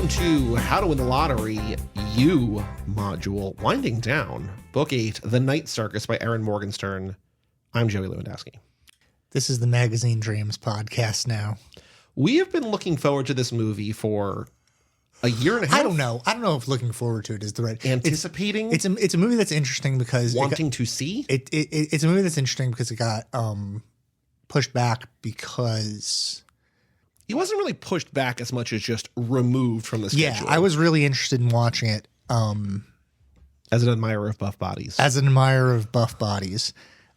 Welcome to How to Win the Lottery U module, winding down Book 8, The Night Circus by Erin Morgenstern. I'm Joey Lewandowski. This is the Magazine Dreams podcast now. We have been looking forward to this movie for a year and a half. I don't know if looking forward to it is the right... Anticipating? It's a movie that's interesting because... Wanting to see? It's a movie that's interesting because it got pushed back because... It wasn't really pushed back as much as just removed from the schedule. Yeah, I was really interested in watching it. As an admirer of buff bodies.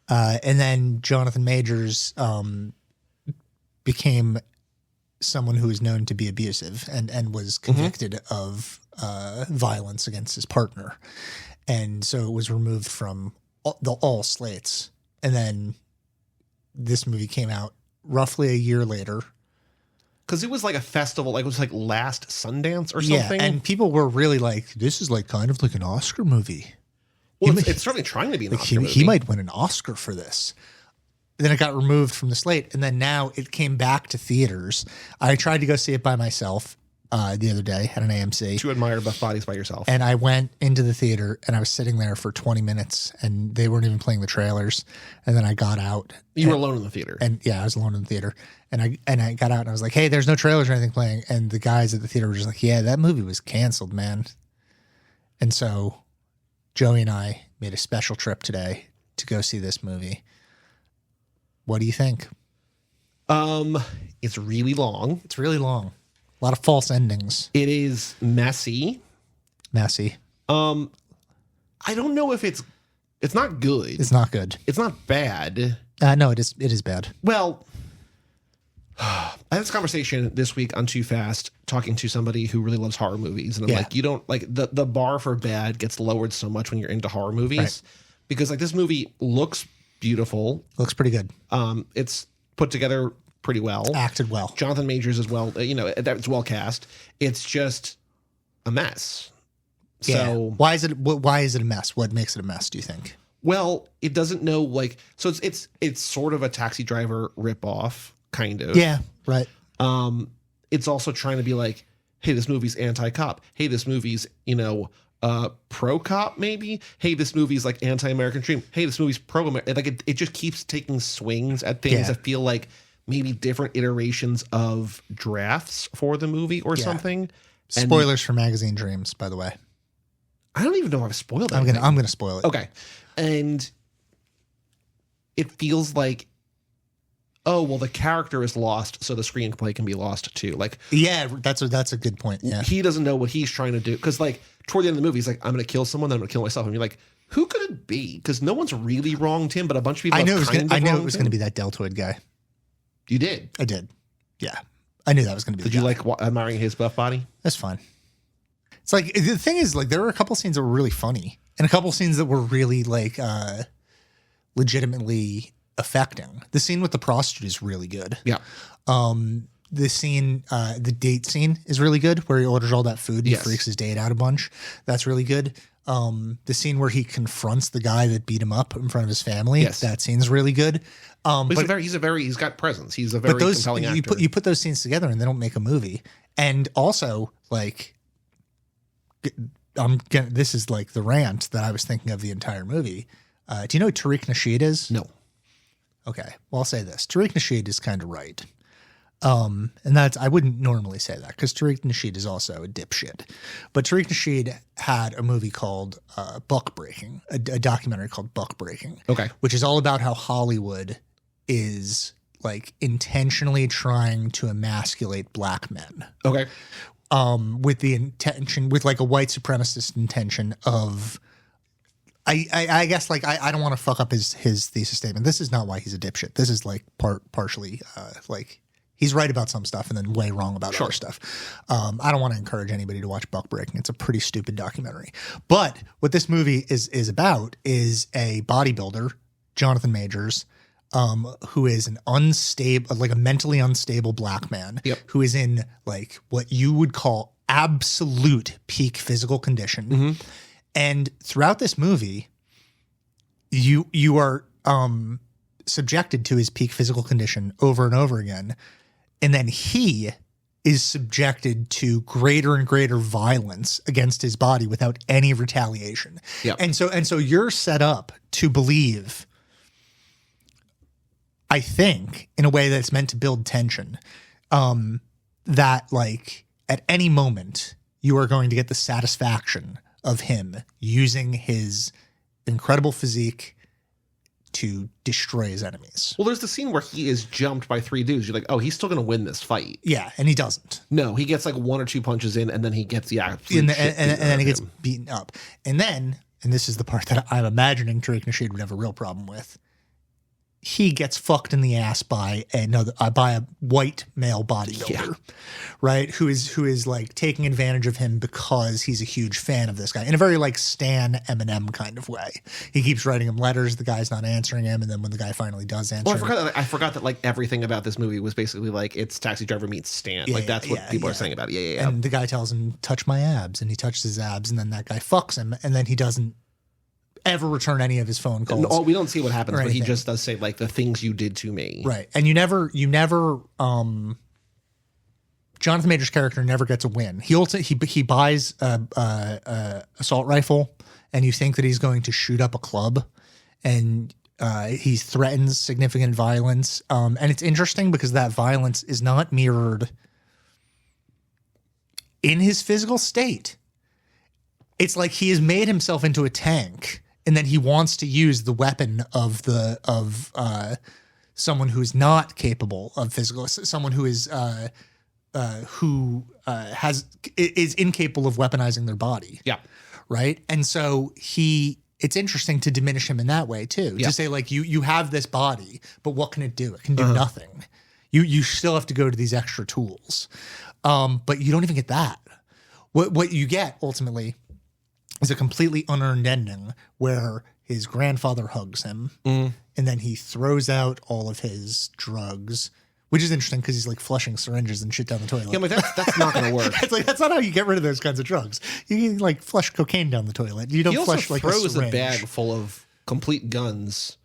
And then Jonathan Majors became someone who is known to be abusive and was convicted of violence against his partner. And so it was removed from all slates. And then this movie came out roughly a year later. Because it was like a festival, like it was like last Sundance or something. Yeah, and people were really like, this is like kind of like an Oscar movie. Well, it's certainly trying to be an Oscar movie. He might win an Oscar for this. Then it got removed from the slate, and then now it came back to theaters. I tried to go see it by myself the other day at an AMC. To admire buff bodies by yourself. And I went into the theater, and I was sitting there for 20 minutes, and they weren't even playing the trailers. And then I got out. You were alone in the theater. And yeah, I was alone in the theater. And I got out, and I was like, hey, there's no trailers or anything playing. And the guys at the theater were just like, yeah, that movie was canceled, man. And so Joey and I made a special trip today to go see this movie. What do you think? It's really long. It's really long. A lot of false endings. It is messy. I don't know if it's not good. It's not good. It's not bad. No, it is bad. Well, I had this conversation this week on Too Fast, talking to somebody who really loves horror movies. And I'm like, you don't like the bar for bad gets lowered so much when you're into horror movies. Right. Because like this movie looks beautiful. Looks pretty good. It's put together pretty well. Acted well. Jonathan Majors as well. It's well cast. It's just a mess. Yeah. So why is it a mess? What makes it a mess, do you think? Well, it doesn't know so it's sort of a Taxi Driver ripoff, kind of. Yeah, right. It's also trying to be like, hey, this movie's anti-cop. Hey, this movie's, pro-cop maybe. Hey, this movie's like anti-American dream. Hey, this movie's pro-American. Like it just keeps taking swings at things that feel like maybe different iterations of drafts for the movie or something. Spoilers for Magazine Dreams, by the way. I don't even know if I've spoiled it. I'm gonna spoil it. Okay. And it feels like, oh, well, the character is lost, so the screenplay can be lost too. Like, yeah, that's a good point. Yeah, he doesn't know what he's trying to do because, like, toward the end of the movie, he's like, "I'm going to kill someone, then I'm going to kill myself," and you're like, "Who could it be?" Because no one's really wronged him, but a bunch of people. I knew it was going to be that deltoid guy. You did. I did. Yeah, I knew that was going to be. Did you like admiring his buff body? That's fine. It's like the thing is, like, there were a couple scenes that were really funny, and a couple scenes that were really like legitimately affecting. The scene with the prostitute is really good. Yeah. The scene, the date scene is really good, where he orders all that food and freaks his date out a bunch. That's really good. The scene where he confronts the guy that beat him up in front of his family. Yes. That scene's really good. He's got presence. He's a very compelling actor. You put those scenes together and they don't make a movie. And also, like, this is like the rant that I was thinking of the entire movie. Do you know who Tariq Nasheed is? No. Okay. Well, I'll say this. Tariq Nasheed is kind of right. And I wouldn't normally say that because Tariq Nasheed is also a dipshit. But Tariq Nasheed had a movie called Buck Breaking, a documentary called Buck Breaking. Okay. Which is all about how Hollywood is like intentionally trying to emasculate black men. Okay. With the intention, with like a white supremacist intention of, I guess, like, I don't want to fuck up his thesis statement. This is not why he's a dipshit. This is like partially like he's right about some stuff and then way wrong about other stuff. I don't want to encourage anybody to watch Buck Breaking. It's a pretty stupid documentary. But what this movie is about is a bodybuilder, Jonathan Majors, who is an unstable, like a mentally unstable black man who is in like what you would call absolute peak physical condition. Mm-hmm. And throughout this movie, you are subjected to his peak physical condition over and over again. And then he is subjected to greater and greater violence against his body without any retaliation. Yep. And so you're set up to believe, I think, in a way that's meant to build tension, that like at any moment you are going to get the satisfaction of him using his incredible physique to destroy his enemies. Well, there's the scene where he is jumped by 3 dudes. You're like, oh, he's still going to win this fight. Yeah, and he doesn't. No, he gets like 1 or 2 punches in, and then he gets the absolute And shit then he gets him. beaten up. And then, and this is the part that I'm imagining Tariq Nasheed would have a real problem with, he gets fucked in the ass by a white male bodybuilder, right? Who is like taking advantage of him because he's a huge fan of this guy in a very like Stan Eminem kind of way. He keeps writing him letters. The guy's not answering him. And then when the guy finally does answer, I forgot that like everything about this movie was basically like it's Taxi Driver meets Stan. Yeah, like that's what people are saying about it. Yeah. And the guy tells him, touch my abs. And he touches his abs. And then that guy fucks him. And then he doesn't ever return any of his phone calls. No, we don't see what happens, but he anything. just does say like the things you did to me. Right. And you never Jonathan Major's character never gets a win. He buys a assault rifle, and you think that he's going to shoot up a club, and he threatens significant violence. And it's interesting because that violence is not mirrored in his physical state. It's like he has made himself into a tank, and then he wants to use the weapon of someone who's not capable of physical, someone who is incapable of weaponizing their body. Yeah. Right. And so it's interesting to diminish him in that way too. Yeah. To say like you have this body, but what can it do? It can do nothing. You still have to go to these extra tools. But you don't even get that. What you get ultimately is a completely unearned ending where his grandfather hugs him and then he throws out all of his drugs, which is interesting because he's like flushing syringes and shit down the toilet. Yeah, but that's not going to work. It's like, that's not how you get rid of those kinds of drugs. You can like flush cocaine down the toilet. You don't He flush also like throws a syringe. a bag full of complete guns,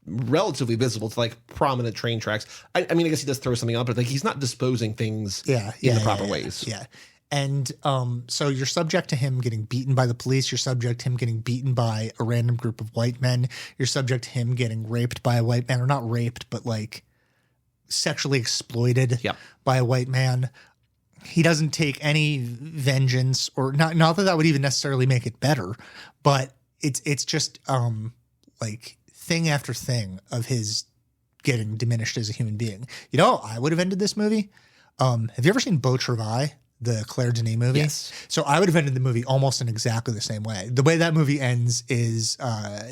relatively visible to like prominent train tracks. I mean, I guess he does throw something out, but like he's not disposing things in the proper ways. Yeah. And so you're subject to him getting beaten by the police. You're subject to him getting beaten by a random group of white men. You're subject to him getting raped by a white man, or not raped, but like sexually exploited by a white man. He doesn't take any vengeance, or not that would even necessarily make it better, but it's just like thing after thing of his getting diminished as a human being. You know, I would have ended this movie. Have you ever seen Beau Travail, the Claire Denis movie? Yes. So I would have ended the movie almost in exactly the same way. The way that movie ends is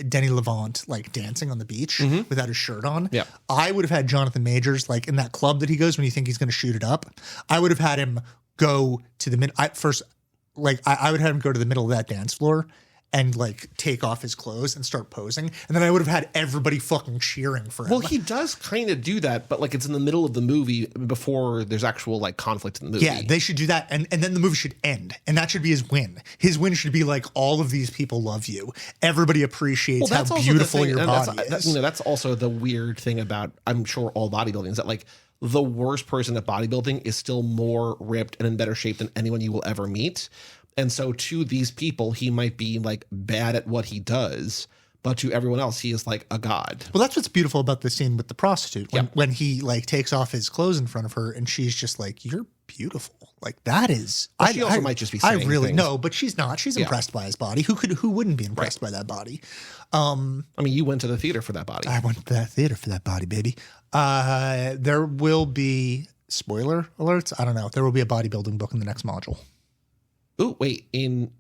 Denny Levant like dancing on the beach without his shirt on. Yeah. I would have had Jonathan Majors like in that club that he goes when you think he's going to shoot it up. I would have had him go to the I would have him go to the middle of that dance floor and like take off his clothes and start posing. And then I would have had everybody fucking cheering for him. Well, he does kind of do that, but like it's in the middle of the movie before there's actual like conflict in the movie. Yeah, they should do that. And then the movie should end. And that should be his win. His win should be like, all of these people love you. Everybody appreciates how beautiful your body is. That's also the weird thing about, I'm sure, all bodybuilding is that like the worst person at bodybuilding is still more ripped and in better shape than anyone you will ever meet. And so to these people, he might be like bad at what he does, but to everyone else, he is like a god. Well, that's what's beautiful about the scene with the prostitute. When he like takes off his clothes in front of her and she's just like, you're beautiful. Like that is, she also might just be saying I really things. know, but she's not. She's impressed by his body. Who wouldn't be impressed by that body? I mean, you went to the theater for that body. I went to that theater for that body, baby. There will be, spoiler alerts, I don't know. There will be a bodybuilding book in the next module. Oh, wait, in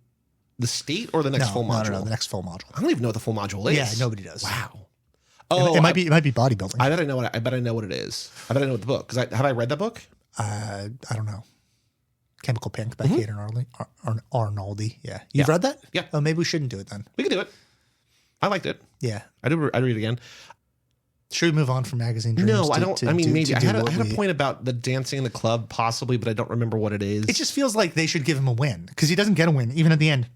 the state or the next full module? No, the next full module. I don't even know what the full module is. Yeah, nobody does. Wow. Oh, it might be bodybuilding. I bet I know what it is. I bet I know what the book, because have I read that book? I don't know. Chemical Pink by Kate Arnoldi. Yeah. You've read that? Yeah. Oh, maybe we shouldn't do it then. We can do it. I liked it. Yeah. I'd read it again. Should we move on from Magazine Dreams? No, I don't. Maybe. I had a point about the dancing in the club, possibly, but I don't remember what it is. It just feels like they should give him a win because he doesn't get a win, even at the end.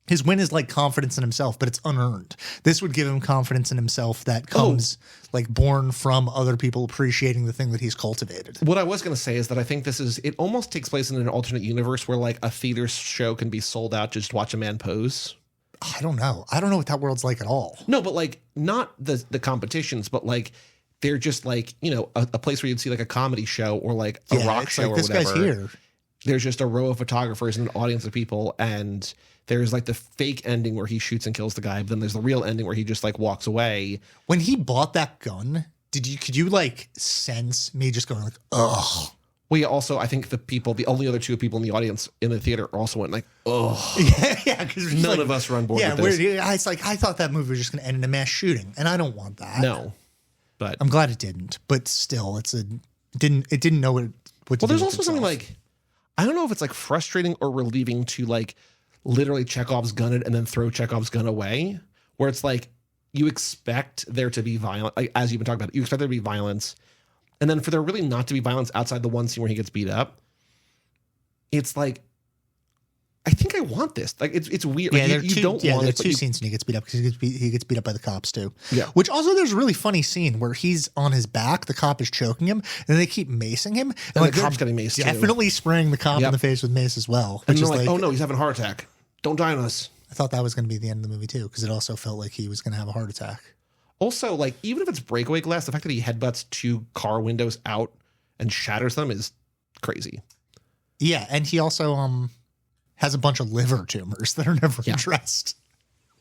His win is like confidence in himself, but it's unearned. This would give him confidence in himself that comes like born from other people appreciating the thing that he's cultivated. What I was going to say is that I think it almost takes place in an alternate universe where like a theater show can be sold out just to watch a man pose. I don't know. I don't know what that world's like at all. No, but like not the competitions, but like they're just like, you know, a place where you'd see like a comedy show or like a rock show or this whatever. Guy's here. There's just a row of photographers and an audience of people, and there's like the fake ending where he shoots and kills the guy, but then there's the real ending where he just like walks away. When he bought that gun, could you like sense me just going like, ugh? Well, yeah, also I think the only other two people in the audience in the theater also went like, ugh. Yeah, because none of us are on board with this. It's like I thought that movie was just going to end in a mass shooting, and I don't want that. No, but I'm glad it didn't. But still, it didn't know what. Well, there's also something like, I don't know if it's like frustrating or relieving to like literally Chekhov's gun it and then throw Chekhov's gun away, where it's like you expect there to be violence, like, as you've been talking about, you expect there to be violence, and then for there really not to be violence outside the one scene where he gets beat up. It's like, I think I want this. Like it's weird. Yeah, like, you don't want it. There's two scenes when he gets beat up because he gets beat up by the cops too. Yeah. Which also there's a really funny scene where he's on his back, the cop is choking him, and they keep macing him. And the cop's getting maced too. Definitely spraying the cop in the face with mace as well. And they're like, oh no, he's having a heart attack. Don't die on us. I thought that was going to be the end of the movie too, because it also felt like he was going to have a heart attack. Also, like, even if it's breakaway glass, the fact that he headbutts two car windows out and shatters them is crazy. Yeah, and he also has a bunch of liver tumors that are never addressed.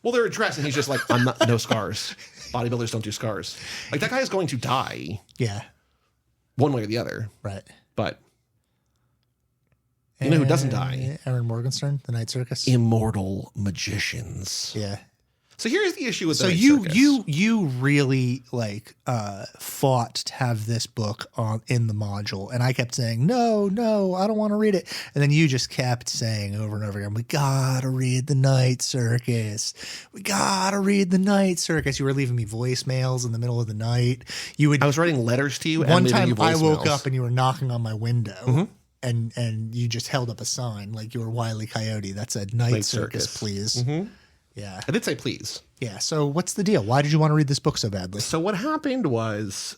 Well, they're addressed, and he's just like, no scars. Bodybuilders don't do scars. Like, that guy is going to die. Yeah. One way or the other. Right. But you know who doesn't die? Erin Morgenstern, The Night Circus. Immortal magicians. Yeah. So here's the issue with the Night Circus. you really like fought to have this book in the module, and I kept saying no, I don't want to read it, and then you just kept saying over and over again, we gotta read the Night Circus. We gotta read the Night Circus. You were leaving me voicemails in the middle of the night. I was writing letters to you. One and time you I woke up and you were knocking on my window. Mm-hmm. And you just held up a sign like you were Wile E. Coyote that said Night Circus, please. Mm-hmm. Yeah. I did say please. Yeah. So what's the deal? Why did you want to read this book so badly? So what happened was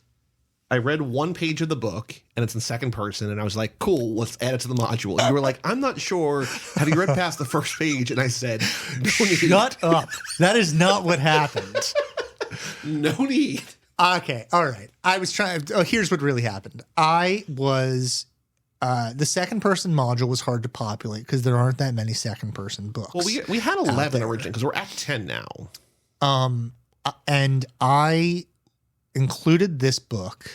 I read one page of the book and it's in second person. And I was like, cool, let's add it to the module. You were like, I'm not sure. Have you read past the first page? And I said, no need. Shut up. That is not what happened. No need. Okay. All right. I was trying. Oh, here's what really happened. I was. The second person module was hard to populate because there aren't that many second person books. Well, we had 11 originally because we're at 10 now. And I included this book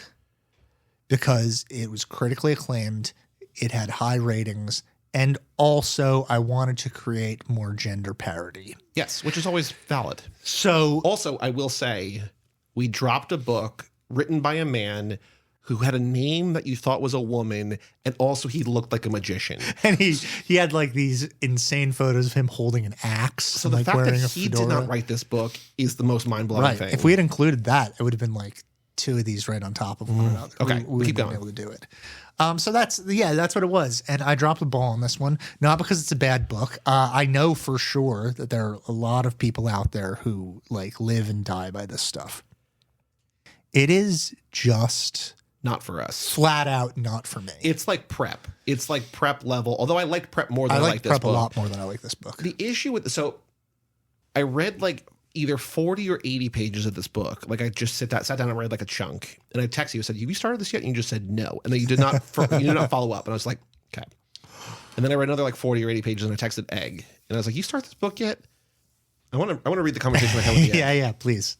because it was critically acclaimed. It had high ratings. And also I wanted to create more gender parity. Yes, which is always valid. So also, I will say we dropped a book written by a man who had a name that you thought was a woman, and also he looked like a magician. And he had like these insane photos of him holding an axe. So the like fact that he did not write this book is the most mind-blowing thing. If we had included that, it would have been like two of these right on top of one another. Okay, we keep going. Able to do it. So that's what it was. And I dropped the ball on this one, not because it's a bad book. I know for sure that there are a lot of people out there who like live and die by this stuff. It is just not for us. Flat out not for me. It's like prep. It's like prep level. Although I like prep more than I like this book. prep a lot more than I like this book. The issue with I read like either 40 or 80 pages of this book. Like I just sat down and read like a chunk. And I texted you and said, have you started this yet? And you just said no. And then you did not follow up. And I was like, okay. And then I read another like 40 or 80 pages and I texted Egg. And I was like, you start this book yet? I want to read the conversation I had with you. Yeah, please.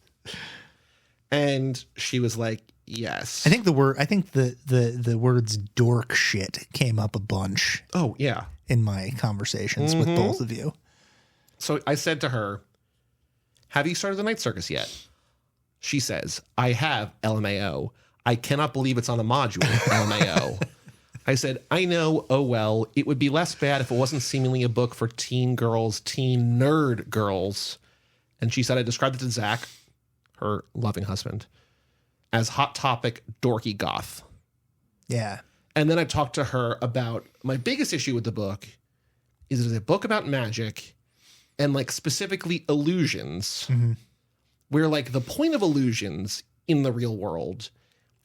And she was like, yes. I think the words dork shit came up a bunch. Oh, yeah. In my conversations with both of you. So I said to her, have you started the Night Circus yet? She says, I have, LMAO. I cannot believe it's on a module, LMAO. I said, I know, oh well, it would be less bad if it wasn't seemingly a book for teen girls, teen nerd girls. And she said, I described it to Zach, her loving husband, as hot topic dorky goth. Yeah. And then I talked to her about my biggest issue with the book is it is a book about magic and like specifically illusions, where like the point of illusions in the real world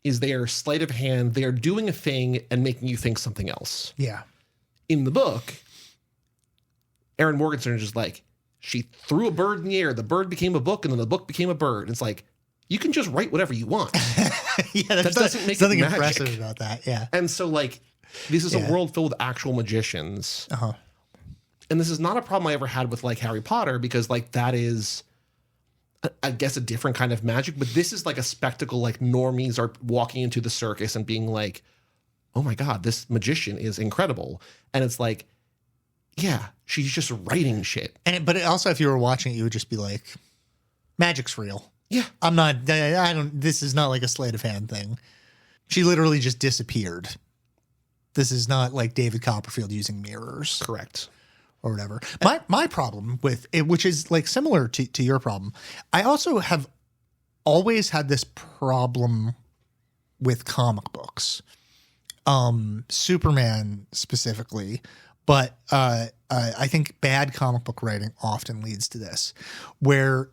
is they are sleight of hand. They are doing a thing and making you think something else. Yeah. In the book, Erin Morgenstern is just like, she threw a bird in the air. The bird became a book, and then the book became a bird. It's like, you can just write whatever you want. That doesn't make nothing impressive about that. Yeah. And so like, this is a world filled with actual magicians. Uh-huh. And this is not a problem I ever had with like Harry Potter, because like that is, I guess, a different kind of magic. But this is like a spectacle. Like normies are walking into the circus and being like, oh my God, this magician is incredible. And it's like, yeah, she's just writing shit. But also, if you were watching it, you would just be like, magic's real. Yeah. This is not like a sleight of hand thing. She literally just disappeared. This is not like David Copperfield using mirrors. Correct. Or whatever. My problem with it, which is like similar to your problem, I also have always had this problem with comic books. Superman specifically, but I think bad comic book writing often leads to this, where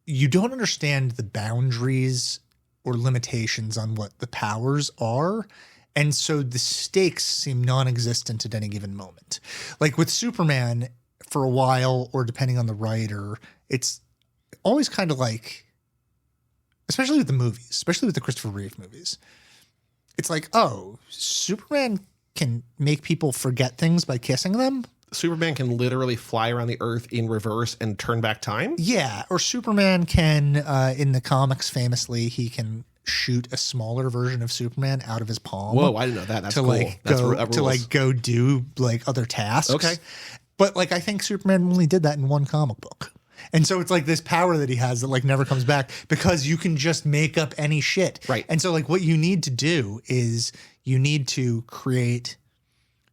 you don't understand the boundaries or limitations on what the powers are. And so the stakes seem non-existent at any given moment. Like with Superman, for a while, or depending on the writer, it's always kind of like, especially with the movies, especially with the Christopher Reeve movies, it's like, oh, Superman can make people forget things by kissing them? Superman can literally fly around the earth in reverse and turn back time? Yeah, or Superman can, in the comics famously, he can shoot a smaller version of Superman out of his palm. Whoa, I didn't know that. That's cool. To go do like other tasks. Okay. But like, I think Superman only did that in one comic book. And so it's like this power that he has that like never comes back, because you can just make up any shit. Right. And so like what you need to do is you need to create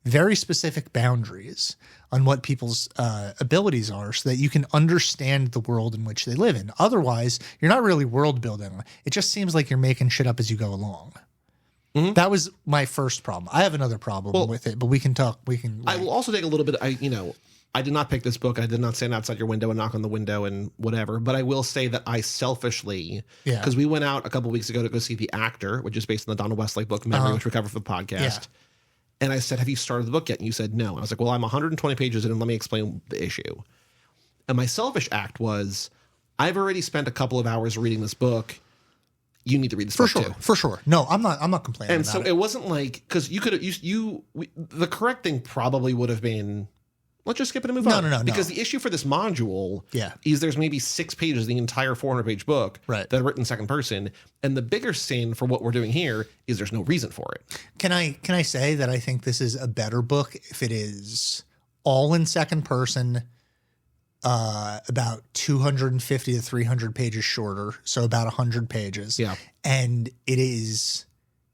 very specific boundaries on what people's abilities are, so that you can understand the world in which they live in. Otherwise, you're not really world building. It just seems like you're making shit up as you go along. Mm-hmm. That was my first problem. I have another problem with it, but we can talk. I will also take a little bit. I did not pick this book. I did not stand outside your window and knock on the window and whatever. But I will say that I selfishly, because we went out a couple weeks ago to go see The Actor, which is based on the Donald Westlake book Memory, which we covered for the podcast. Yeah. And I said, have you started the book yet? And you said no. And I was like, well, I'm 120 pages in, and let me explain the issue. And my selfish act was, I've already spent a couple of hours reading this book. You need to read this book too. For sure. No, I'm not complaining. And so it wasn't like, because you could have, the correct thing probably would have been, let's just skip it and move on. No. Because the issue for this module is there's maybe 6 pages of the entire 400-page book that are written second person. And the bigger sin for what we're doing here is there's no reason for it. Can I say that I think this is a better book if it is all in second person, about 250 to 300 pages shorter, so about 100 pages. Yeah. And it is,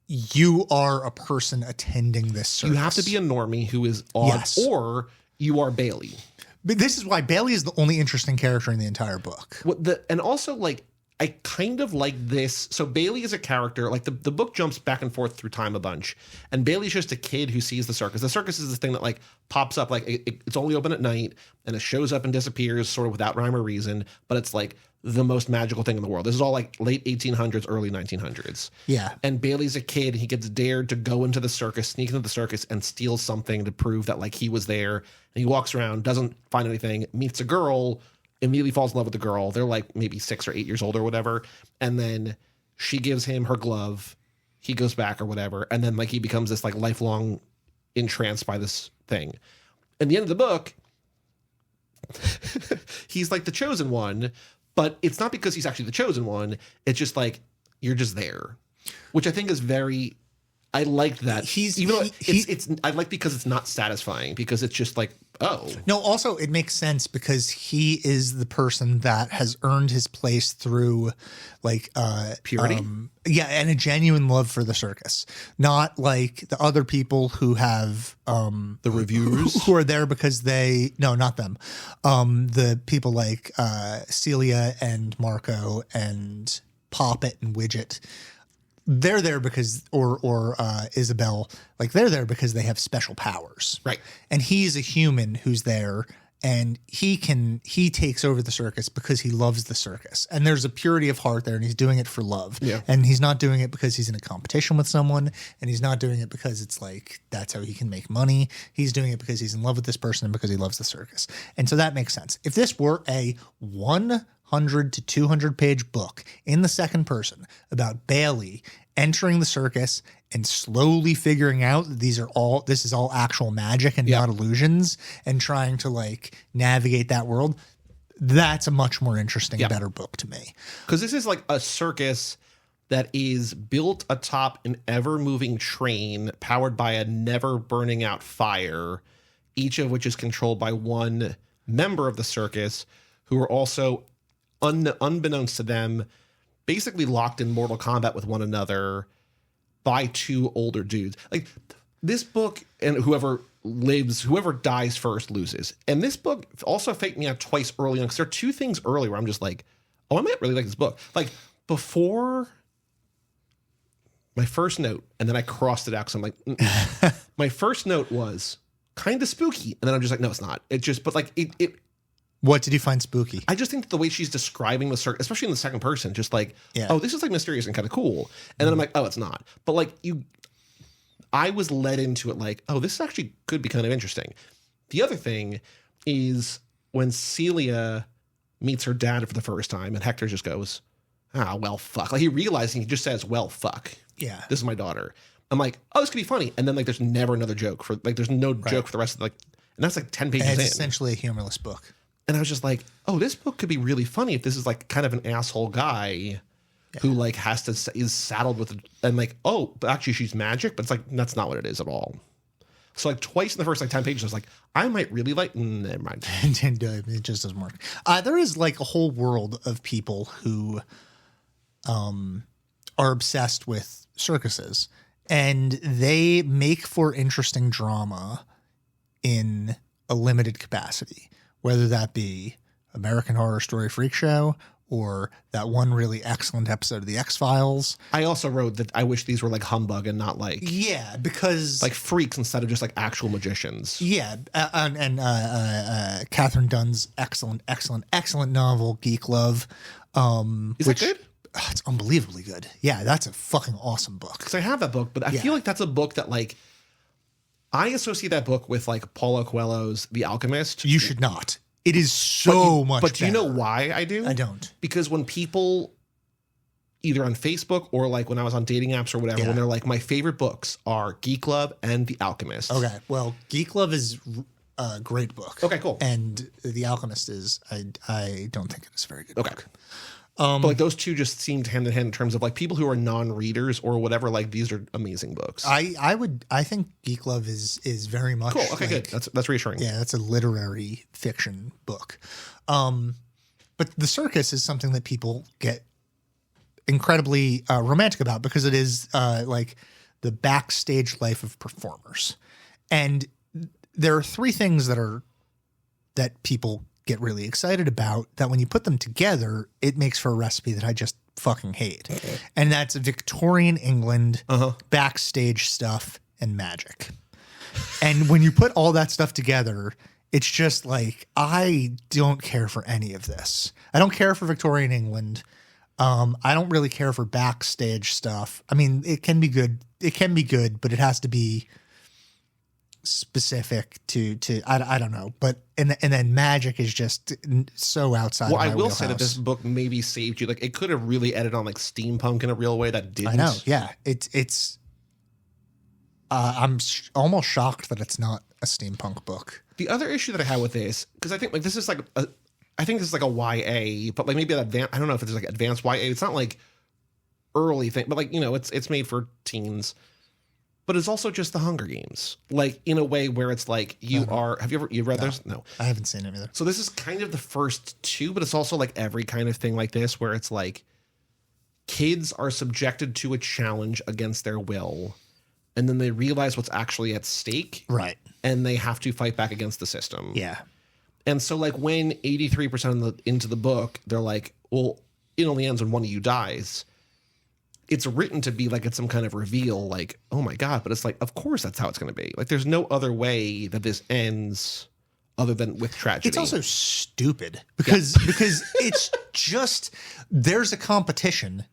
you are a person attending this circus. You have to be a normie who is odd, or you are Bailey. But this is why Bailey is the only interesting character in the entire book. And also, like, I kind of like this. So Bailey is a character, like the book jumps back and forth through time a bunch. And Bailey's just a kid who sees the circus. The circus is this thing that like pops up, like it's only open at night, and it shows up and disappears sort of without rhyme or reason. But it's like the most magical thing in the world. This is all like late 1800s, early 1900s. Yeah. And Bailey's a kid. He gets dared to go into the circus, sneak into the circus, and steal something to prove that like he was there. And he walks around, doesn't find anything, meets a girl, immediately falls in love with the girl. They're like maybe 6 or 8 years old or whatever. And then she gives him her glove. He goes back or whatever. And then like he becomes this like lifelong entranced by this thing. And the end of the book, he's like the chosen one, but it's not because he's actually the chosen one. It's just like, you're just there, which I think is very, I like that. I like because it's not satisfying, because it's just like, oh. No, also it makes sense because he is the person that has earned his place through like purity. And a genuine love for the circus. Not like the other people who have the reviewers who are there because not them. The people like Celia and Marco and Poppet and Widget. They're there because, or Isabel, like they're there because they have special powers. Right. And he's a human who's there, and he takes over the circus because he loves the circus, and there's a purity of heart there, and he's doing it for love. Yeah. And he's not doing it because he's in a competition with someone, and he's not doing it because it's like that's how he can make money. He's doing it because he's in love with this person and because he loves the circus. And so that makes sense. If this were a 100 to 200 page book in the second person about Bailey entering the circus and slowly figuring out that this is all actual magic and not illusions, and trying to like navigate that world, that's a much more interesting, better book to me. Because this is like a circus that is built atop an ever-moving train powered by a never-burning out fire, each of which is controlled by one member of the circus who are also, unbeknownst to them, basically locked in mortal combat with one another by two older dudes. Like this book, and whoever dies first loses. And this book also faked me out twice early on, because there are two things early where I'm just like, oh, I might really like this book. Like before my first note, and then I crossed it out because I'm like, my first note was kind of spooky. And then I'm just like, no, it's not. It just, but like it What did you find spooky? I just think that the way she's describing the circus, especially in the second person, just like, oh, this is like mysterious and kind of cool. And then I'm like, oh, it's not. But like I was led into it like, oh, this actually could be kind of interesting. The other thing is when Celia meets her dad for the first time and Hector just goes, well, fuck. Like he realizing he just says, well, fuck. Yeah. This is my daughter. I'm like, oh, this could be funny. And then like there's never another joke there's no joke for the rest of and that's like 10 pages in. It's essentially a humorless book. And I was just like, oh, this book could be really funny if this is like kind of an asshole guy who like is saddled with, and like, oh, but actually she's magic, but it's like, that's not what it is at all. So like twice in the first like 10 pages, I was like, I might really like, never mind. It just doesn't work. There is like a whole world of people who are obsessed with circuses, and they make for interesting drama in a limited capacity. Whether that be American Horror Story Freak Show or that one really excellent episode of The X-Files. I also wrote that I wish these were like humbug and not like... Yeah, because... like freaks instead of just like actual magicians. Yeah, and Catherine Dunn's excellent novel, Geek Love. Is that good? It's unbelievably good. Yeah, that's a fucking awesome book. Because I have that book, but I feel like that's a book that like... I associate that book with like Paulo Coelho's The Alchemist. You should not. It is so much But do you better. know why I do? I don't. Because when people, either on Facebook or like when I was on dating apps or whatever, when they're like, my favorite books are Geek Love and The Alchemist. Okay. Well, Geek Love is a great book. Okay, cool. And The Alchemist is, I don't think it is a very good book. But like those two just seemed hand in hand in terms of like people who are non-readers or whatever. Like these are amazing books. I think Geek Love is very much cool. Okay, good. That's reassuring. Yeah, that's a literary fiction book. But the circus is something that people get incredibly romantic about because it is like the backstage life of performers, and there are three things that people get really excited about that when you put them together, it makes for a recipe that I just fucking hate. Okay. And that's Victorian England, backstage stuff, and magic. And when you put all that stuff together, it's just like, I don't care for any of this. I don't care for Victorian England. I don't really care for backstage stuff. I mean, it can be good. It can be good, but it has to be specific to I don't know, but and then magic is just so outside. Well, of my I will wheelhouse. say that this book maybe saved you. Like it could have really edited on like steampunk in a real way that didn't. I know. Yeah, it's. I'm almost shocked that it's not a steampunk book. The other issue that I had with this, because I think like this is like I think this is like a YA, but like maybe an advanced. I don't know if it's like advanced YA. It's not like early thing, but like it's made for teens. But it's also just the Hunger Games, like in a way where it's like you read those? No, I haven't seen it either. So this is kind of the first two, but it's also like every kind of thing like this where it's like kids are subjected to a challenge against their will, and then they realize what's actually at stake, right? And they have to fight back against the system. Yeah. And so like when 83% into the book, they're like, well, it only ends when one of you dies. It's written to be like it's some kind of reveal, like, oh my God, but it's like, of course that's how it's going to be. Like there's no other way that this ends other than with tragedy. It's also stupid because it's just there's a competition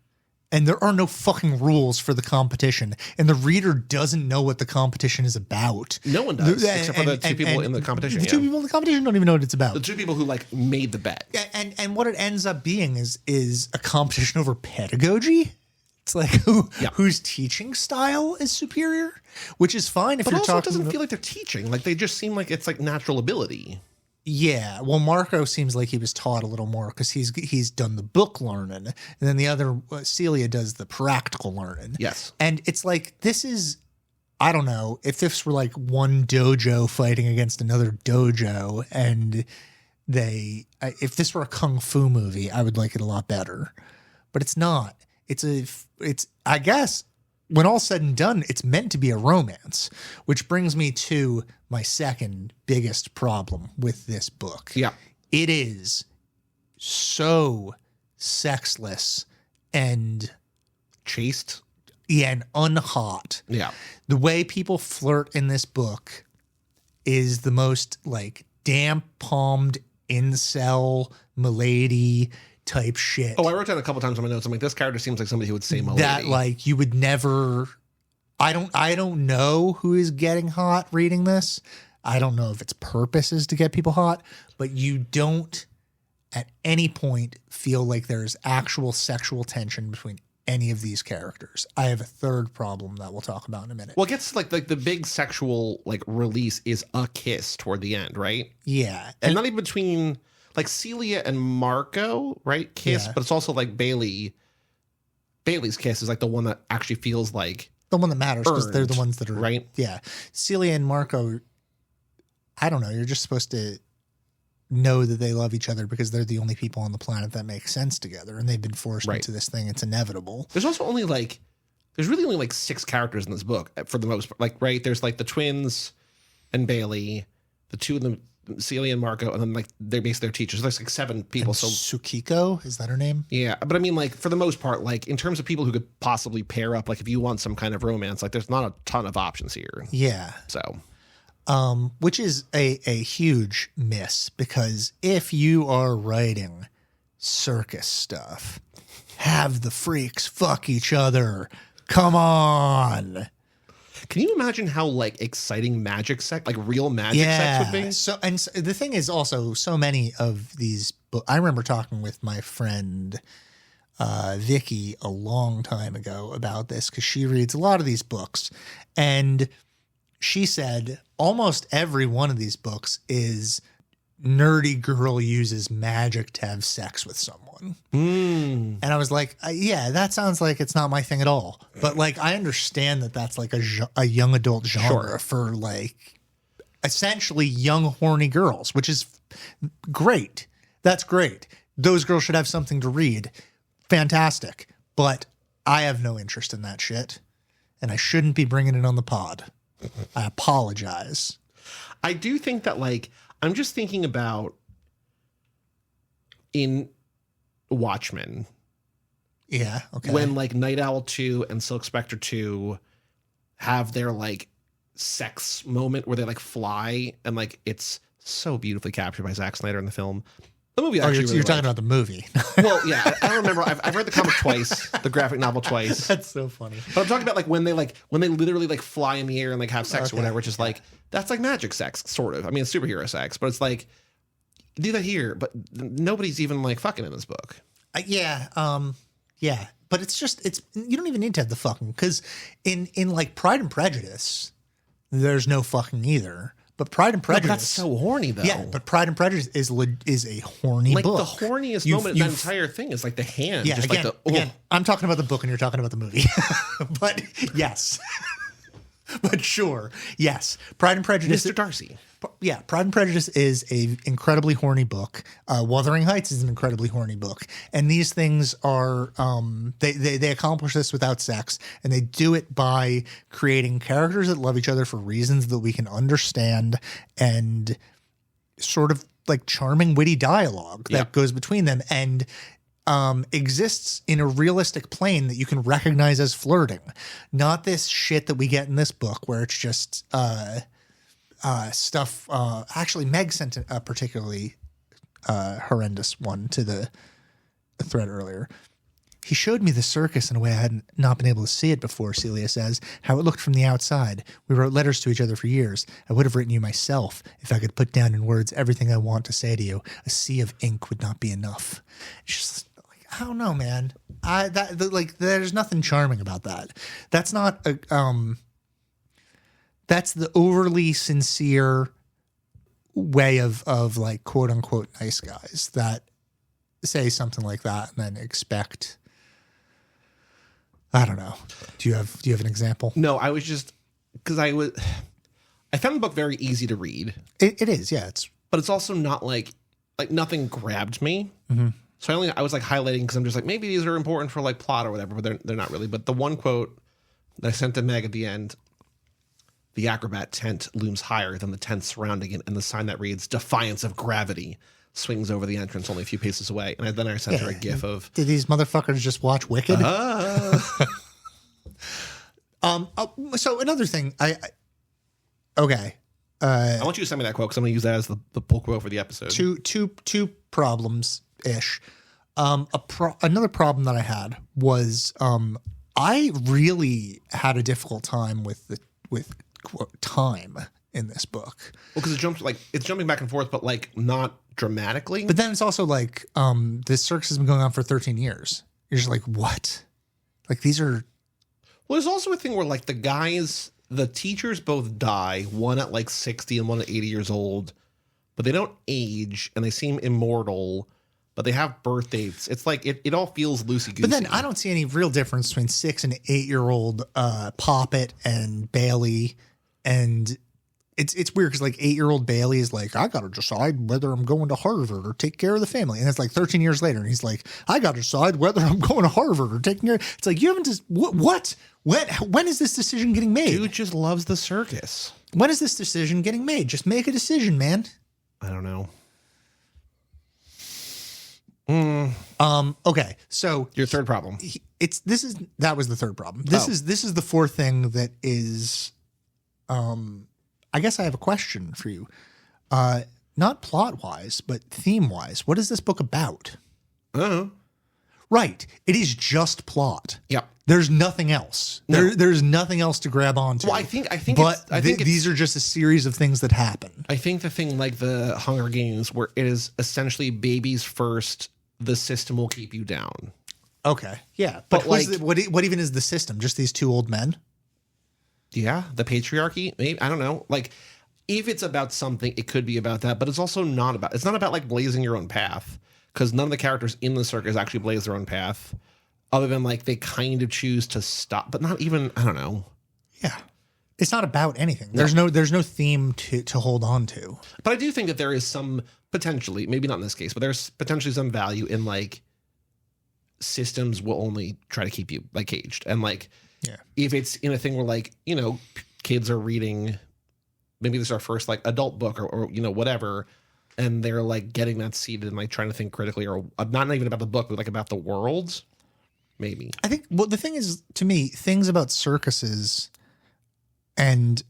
and there are no fucking rules for the competition, and the reader doesn't know what the competition is about. No one does, except for the two people in the competition. The two people in the competition don't even know what it's about. The two people who like made the bet. And what it ends up being is a competition over pedagogy. It's like whose teaching style is superior, which is fine if but you're also talking. It doesn't feel like they're teaching. Like they just seem like it's like natural ability. Yeah, well, Marco seems like he was taught a little more because he's done the book learning, and then the other Celia does the practical learning. Yes, and it's like this is, I don't know if this were like one dojo fighting against another dojo, and if this were a kung fu movie, I would like it a lot better, but it's not. It's I guess when all's said and done, it's meant to be a romance, which brings me to my second biggest problem with this book. Yeah. It is so sexless and chaste. Yeah, and unhot. Yeah. The way people flirt in this book is the most like damp-palmed incel milady type shit. Oh, I wrote down a couple times on my notes. I'm like, this character seems like somebody who would say milady. That like you would never. I don't know who is getting hot reading this. I don't know if its purpose is to get people hot, but you don't at any point feel like there's actual sexual tension between any of these characters. I have a third problem that we'll talk about in a minute. Well, it gets like the big sexual like release is a kiss toward the end, right? Yeah. And not even between like Celia and Marco, right? Kiss, yeah. But it's also like Bailey's kiss is like the one that actually feels like the one that matters because they're the ones that are right. Yeah. Celia and Marco, I don't know. You're just supposed to know that they love each other because they're the only people on the planet that make sense together, and they've been forced into this thing. It's inevitable. There's also only there's really only like 6 characters in this book for the most part. Like, right, there's like the twins and Bailey, the two of them, Celia and Marco, and then like they're basically their teachers. There's like 7 people. And so Tsukiko, is that her name? Yeah, but I mean, like for the most part, like in terms of people who could possibly pair up, like if you want some kind of romance, like there's not a ton of options here. Yeah. So. Which is a huge miss because if you are writing circus stuff, have the freaks fuck each other. Come on. Can you imagine how like exciting magic sex, like real magic sex would be? So the thing is also so many of these books. I remember talking with my friend Vicky a long time ago about this because she reads a lot of these books, and she said almost every one of these books is nerdy girl uses magic to have sex with someone. And I was like, yeah, that sounds like it's not my thing at all. But like, I understand that that's like a young adult genre for like essentially young horny girls, which is great. That's great. Those girls should have something to read. Fantastic. But I have no interest in that shit. And I shouldn't be bringing it on the pod. I apologize. I do think that, like, I'm just thinking about in Watchmen. Yeah, okay. When, like, Night Owl 2 and Silk Spectre 2 have their, like, sex moment where they, like, fly, and, like, it's so beautifully captured by Zack Snyder in the film. The movie actually you're talking about the movie. Well, yeah, I don't remember. I've read the comic twice, the graphic novel twice. That's so funny. But I'm talking about like when they literally like fly in the air and like have sex or whatever, which is like that's like magic sex, sort of. I mean, it's superhero sex, but it's like do that here, but nobody's even like fucking in this book. Yeah, but it's you don't even need to have the fucking because in like Pride and Prejudice, there's no fucking either. But Pride and Prejudice. No, that's so horny, though. Yeah, but Pride and Prejudice is a horny book. Like, the horniest moment in that entire thing is, like, the hand. Yeah, just again, I'm talking about the book and you're talking about the movie. But, yes. But sure, yes. Pride and Prejudice. Mr. Darcy. Yeah, Pride and Prejudice is a incredibly horny book. Wuthering Heights is an incredibly horny book. And these things are, they accomplish this without sex. And they do it by creating characters that love each other for reasons that we can understand and sort of like charming, witty dialogue that goes between them and exists in a realistic plane that you can recognize as flirting. Not this shit that we get in this book where it's just... stuff. Actually, Meg sent a particularly horrendous one to the thread earlier. He showed me the circus in a way I had not been able to see it before, Celia says, how it looked from the outside. We wrote letters to each other for years. I would have written you myself if I could put down in words everything I want to say to you. A sea of ink would not be enough. It's just like, I don't know, man. There's nothing charming about that. That's not a, that's the overly sincere way of like quote unquote nice guys that say something like that and then expect, I don't know. Do you have an example? No, I was just because I found the book very easy to read. It is, yeah. But it's also not like nothing grabbed me. Mm-hmm. So I was like highlighting because I'm just like, maybe these are important for like plot or whatever, but they're not really. But the one quote that I sent to Meg at the end, the acrobat tent looms higher than the tent surrounding it, and the sign that reads "Defiance of Gravity" swings over the entrance only a few paces away. And then I sent her a gif of... Did these motherfuckers just watch Wicked? So another thing, I want you to send me that quote because I'm going to use that as the pull quote for the episode. Two problems-ish. Another problem that I had was I really had a difficult time with quote, time in this book. Well, because it's jumping back and forth, but like not dramatically. But then it's also like this circus has been going on for 13 years. You're just like, what? Like these are... Well, there's also a thing where like the teachers both die, one at like 60 and one at 80 years old, but they don't age and they seem immortal, but they have birth dates. It's like it all feels loosey-goosey. But then I don't see any real difference between 6 and 8-year-old Poppet and Bailey. And it's weird because like 8-year-old Bailey is like, I got to decide whether I'm going to Harvard or take care of the family. And it's like 13 years later. And he's like, I got to decide whether I'm going to Harvard or taking care. It's like, you haven't just, what? When is this decision getting made? Dude just loves the circus. When is this decision getting made? Just make a decision, man. I don't know. Okay. So your third problem. That was the third problem. This is the fourth thing that is, I guess I have a question for you. Not plot wise, but theme wise. What is this book about? Right. It is just plot. Yeah. There's nothing else. No. There's nothing else to grab onto. Well, I think these are just a series of things that happen. I think the thing like the Hunger Games, where it is essentially babies first, the system will keep you down. Okay. Yeah. But what even is the system? Just these two old men? Yeah. The patriarchy? Maybe. I don't know. Like, if it's about something, it could be about that, but it's also not about, it's not about like blazing your own path, because none of the characters in the circus actually blaze their own path, other than like they kind of choose to stop, but not even, I don't know. Yeah. It's not about anything. There's no theme to hold on to. But I do think that there is some potentially, maybe not in this case, but there's potentially some value in like systems will only try to keep you like caged. And like, yeah, if it's in a thing where like, you know, kids are reading, maybe this is our first like adult book or you know, whatever, and they're like getting that seated and like trying to think critically, or not even about the book, but like about the world. Maybe. I think, well, the thing is, to me, things about circuses, and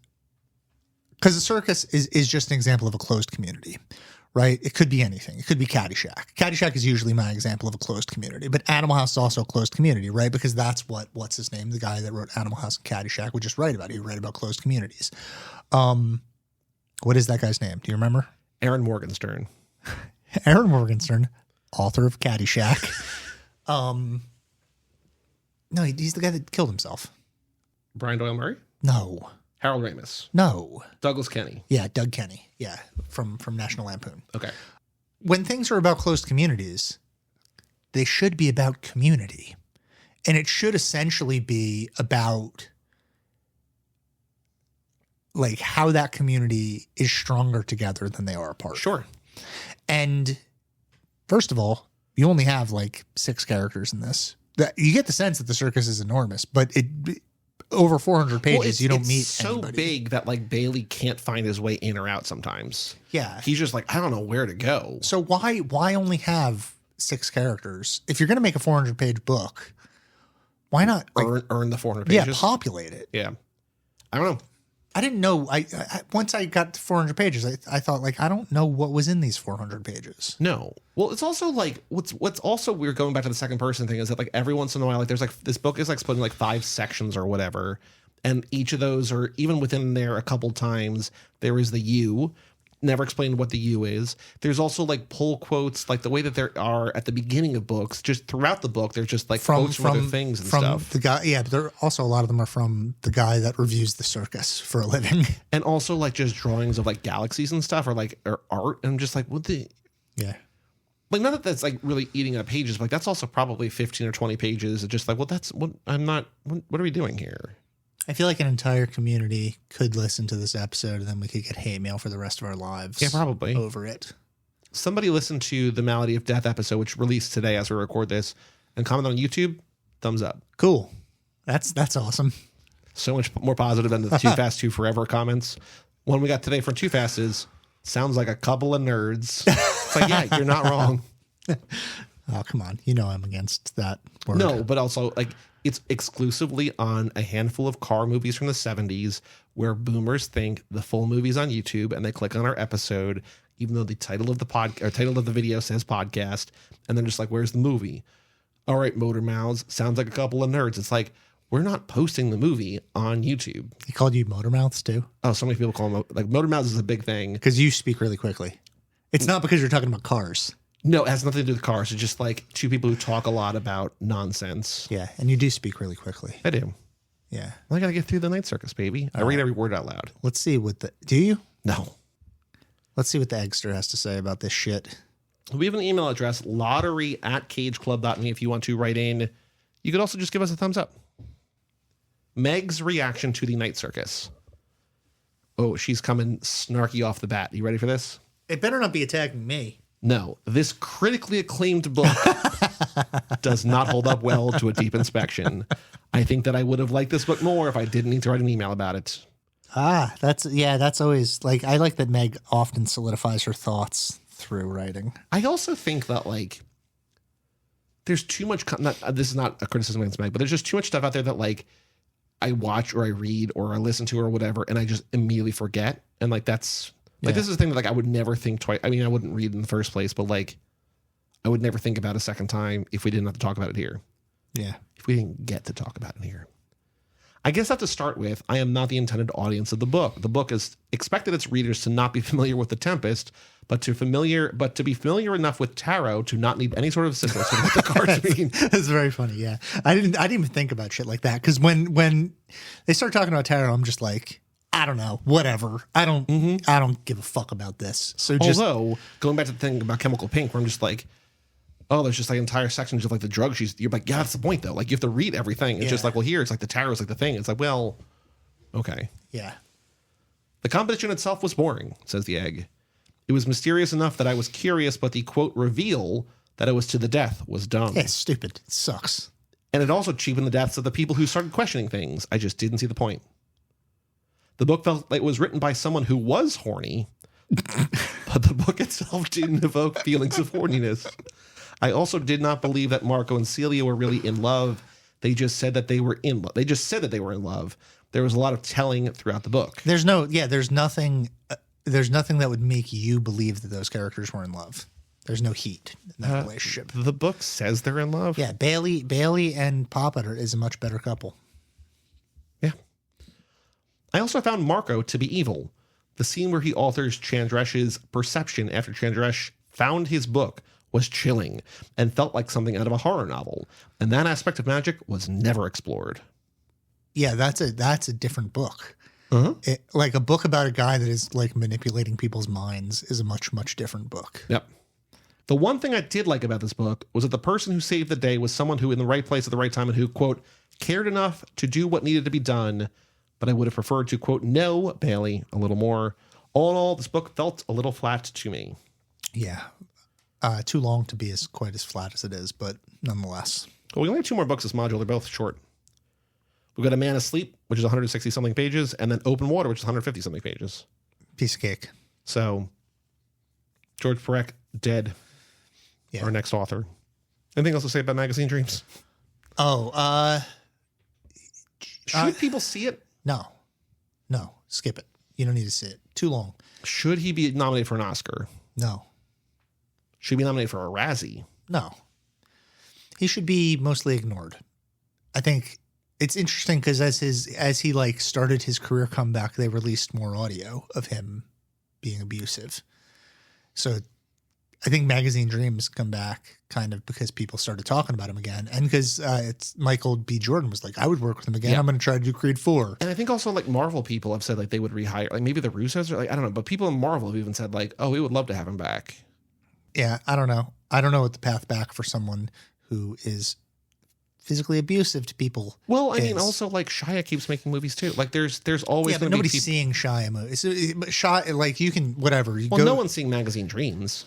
because the circus is just an example of a closed community, right? It could be anything. It could be Caddyshack. Caddyshack is usually my example of a closed community, but Animal House is also a closed community, right? Because that's what's his name? The guy that wrote Animal House and Caddyshack would just write about it. He would write about closed communities. What is that guy's name? Do you remember? Erin Morgenstern. Erin Morgenstern, author of Caddyshack. No, he's the guy that killed himself. Brian Doyle Murray? No. Harold Ramis? No. Douglas Kenny? Yeah, Doug Kenny. Yeah, from National Lampoon. Okay. When things are about closed communities, they should be about community. And it should essentially be about like how that community is stronger together than they are apart. Sure. And first of all, you only have like 6 characters in this. You get the sense that the circus is enormous, but over 400 pages, you don't meet so anybody. Big that like Bailey can't find his way in or out sometimes. Yeah. He's just like, I don't know where to go. So why only have 6 characters? If you're going to make a 400-page book, why not earn the 400 pages? Yeah, populate it. Yeah. I don't know. I didn't know. I once I got to 400 pages, I thought like I don't know what was in these 400 pages. No. Well, it's also like what's also weird going back to the second person thing is that like every once in a while, like there's like this book is like split in like 5 sections or whatever, and each of those are even within there a couple times. There is the you. Never explained what the you is. There's also like pull quotes, like the way that there are at the beginning of books. Just throughout the book, there's just like quotes from other things and stuff. The guy, yeah, but there also a lot of them are from the guy that reviews the circus for a living, and also like just drawings of like galaxies and stuff, or art. And I'm just like, what the? Yeah, like not that that's like really eating up pages, but like that's also probably 15 or 20 pages. It's just like, well, that's what I'm not. What are we doing here? I feel like an entire community could listen to this episode and then we could get hate mail for the rest of our lives. Yeah, probably. Over it. Somebody listened to the Malady of Death episode, which released today as we record this, and commented on YouTube. Thumbs up. Cool. That's awesome. So much more positive than the Too Fast, Too Forever comments. One we got today from Too Fast is, sounds like a couple of nerds. It's like, yeah, you're not wrong. Oh, come on. You know I'm against that word. No, but also like it's exclusively on a handful of car movies from the 70s where boomers think the full movie's on YouTube and they click on our episode, even though the title of the title of the video says podcast, and then just like, where's the movie? All right, Motor Mouths, sounds like a couple of nerds. It's like, we're not posting the movie on YouTube. He called you Motor Mouths too? Oh, so many people call them like Motor Mouths is a big thing. Because you speak really quickly. It's not because you're talking about cars. No, it has nothing to do with cars. It's just like two people who talk a lot about nonsense. Yeah, and you do speak really quickly. I do. Yeah. Well, I got to get through the night circus, baby. I read every word out loud. Let's see what the... Do you? No. Let's see what the Eggster has to say about this shit. We have an email address, lottery@cageclub.me if you want to write in. You could also just give us a thumbs up. Meg's reaction to the night circus. Oh, she's coming snarky off the bat. You ready for this? It better not be attacking me. No, this critically acclaimed book does not hold up well to a deep inspection. I think that I would have liked this book more if I didn't need to write an email about it. Ah, that's always like, I like that Meg often solidifies her thoughts through writing. I also think that like there's too much, this is not a criticism against Meg, but there's just too much stuff out there that like I watch or I read or I listen to or whatever, and I just immediately forget. And like, that's like, this is a thing that like I would never think twice. I mean, I wouldn't read in the first place, but like I would never think about a second time if we didn't have to talk about it here. Yeah. If we didn't get to talk about it here. I guess I have to start with, I am not the intended audience of the book. The book is expected its readers to not be familiar with The Tempest, but to be familiar enough with tarot to not need any sort of assistance with what the cards mean. That's very funny. Yeah. I didn't even think about shit like that. Cause when they start talking about tarot, I'm just like, I don't know, whatever. I don't give a fuck about this. So although going back to the thing about Chemical Pink, where I'm just like, oh, there's just like entire sections of like the drugs. You're like, yeah, that's the point though. Like you have to read everything. It's just like, well, here it's like the tarot is like the thing. It's like, well, okay. Yeah. The competition itself was boring, says the egg. It was mysterious enough that I was curious, but the quote reveal that it was to the death was dumb. Yeah, it's stupid. It sucks. And it also cheapened the deaths of the people who started questioning things. I just didn't see the point. The book felt like it was written by someone who was horny, but the book itself didn't evoke feelings of horniness. I also did not believe that Marco and Celia were really in love. They just said that they were in love. There was a lot of telling throughout the book. There's nothing that would make you believe that those characters were in love. There's no heat in that relationship. The book says they're in love. Yeah, Bailey and Papa is a much better couple. Yeah. I also found Marco to be evil. The scene where he alters Chandresh's perception after Chandresh found his book was chilling and felt like something out of a horror novel. And that aspect of magic was never explored. Yeah, that's a different book. Uh-huh. Like a book about a guy that is like manipulating people's minds is a much, much different book. Yep. The one thing I did like about this book was that the person who saved the day was someone who in the right place at the right time and who, quote, cared enough to do what needed to be done, but I would have preferred to, quote, know Bailey a little more. All in all, this book felt a little flat to me. Yeah. Too long to be quite as flat as it is, but nonetheless. Well, we only have 2 more books this module. They're both short. We've got A Man Asleep, which is 160-something pages, and then Open Water, which is 150-something pages. Piece of cake. So, George Perec, dead. Yeah. Our next author. Anything else to say about Magazine Dreams? Oh, should people see it? No. Skip it. You don't need to see it. Too long. Should he be nominated for an Oscar? No. Should he be nominated for a Razzie? No. He should be mostly ignored. I think it's interesting because as he like started his career comeback, they released more audio of him being abusive. So I think Magazine Dreams come back kind of because people started talking about him again. And because it's Michael B. Jordan was like, I would work with him again. I'm going to try to do Creed 4. And I think also like Marvel people have said like they would rehire, like maybe the Russos or like, I don't know, but people in Marvel have even said like, oh, we would love to have him back. Yeah, I don't know. I don't know what the path back for someone who is physically abusive to people. Well, I mean, also like Shia keeps making movies too. Like there's always but nobody's seeing Shia movies. Shia, like you can whatever. No one's seeing Magazine Dreams.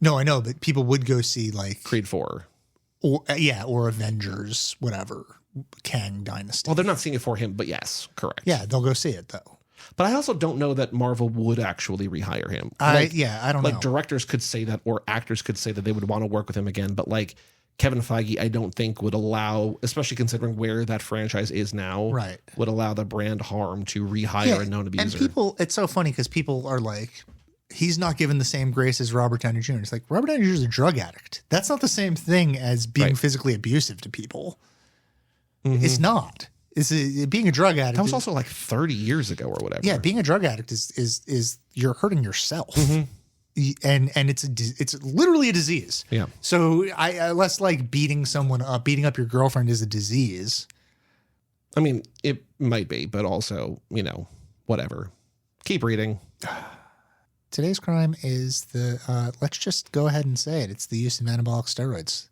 No, I know, but people would go see like Creed 4. Or Avengers, whatever, Kang Dynasty. Well, they're not seeing it for him, but yes, correct. Yeah, they'll go see it though. But I also don't know that Marvel would actually rehire him. I don't know. Like directors could say that, or actors could say that they would want to work with him again. But like Kevin Feige, I don't think would allow, especially considering where that franchise is now, right, would allow the brand harm to rehire a known abuser. And people, it's so funny because people are like, he's not given the same grace as Robert Downey Jr. It's like, Robert Downey Jr. is a drug addict. That's not the same thing as being physically abusive to people. Mm-hmm. It's not. Being a drug addict. That was also like 30 years ago or whatever. Yeah, being a drug addict is you're hurting yourself. Mm-hmm. And it's literally a disease. Yeah. So I less like beating someone up, beating up your girlfriend is a disease. I mean, it might be, but also, whatever. Keep reading. Today's crime is let's just go ahead and say it. It's the use of anabolic steroids.